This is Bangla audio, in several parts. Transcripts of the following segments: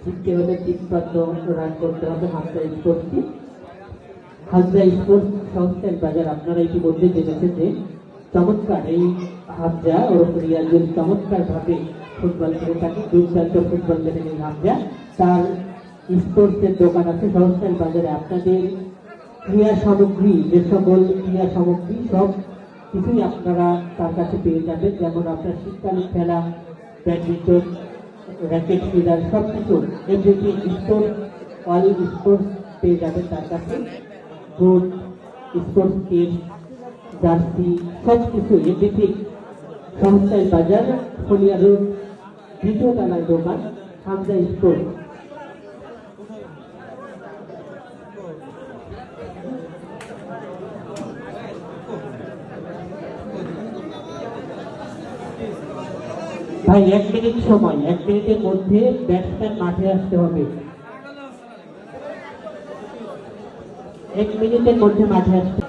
জিততে হলে 3 রান করতে হবে হামজা স্পোর্টসকে। হামজা স্পোর্টস সংস্থার বাজার আপনারা ইতিমধ্যে জেনেছেন যে চমৎকার এই হামজা ওরফ রিয়াজুল চমৎকার ভাবে ফুটবল খেলে থাকে, দুর্দান্ত ফুটবল খেলেন এই হামজা। তার স্পোর্টসের দোকান আছে সংস্থার বাজারে। আপনাদের ক্রীড়া সামগ্রী, যে সকল ক্রীড়া সামগ্রী সব কিছুই আপনারা তার কাছে পেয়ে যাবেন, যেমন আপনার শীতকালীন খেলা, ব্যাডমিন্টন, র্যাকেট ফিডার, সব কিছু এভরিথিং স্পোর্টস, অল স্পোর্টস পেয়ে যাবেন তার কাছে। বুট, স্পোর্টস কিট, জার্সি, সব কিছু এভরিথিং সংস্থায় বাজার, ফলিয়া রোড, 2য় তলায় দোকান হামজা স্পোর্টস। ভাই 1 মিনিট সময়, 1 মিনিটের মধ্যে ব্যাটসম্যান মাঠে আসতে হবে। 1 মিনিটের মধ্যে মাঠে আসতে।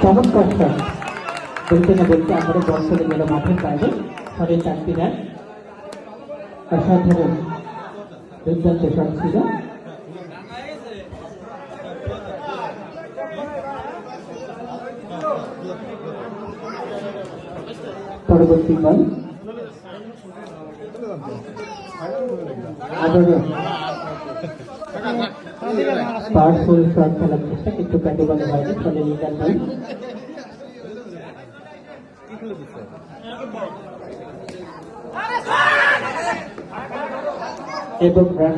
চমৎকার স্যার, বলতে না বলতে আমাদের বল চলে গেল মাঠের বাইরে। 4.5 রান, অসাধারণ দুর্দান্ত শট ছিল। পরবর্তী বল পাওয়ারফুল শট খেলার চেষ্টা, কিন্তু ব্যাটে বলে হয়নি, ফলে লিগাল বল। এবং রান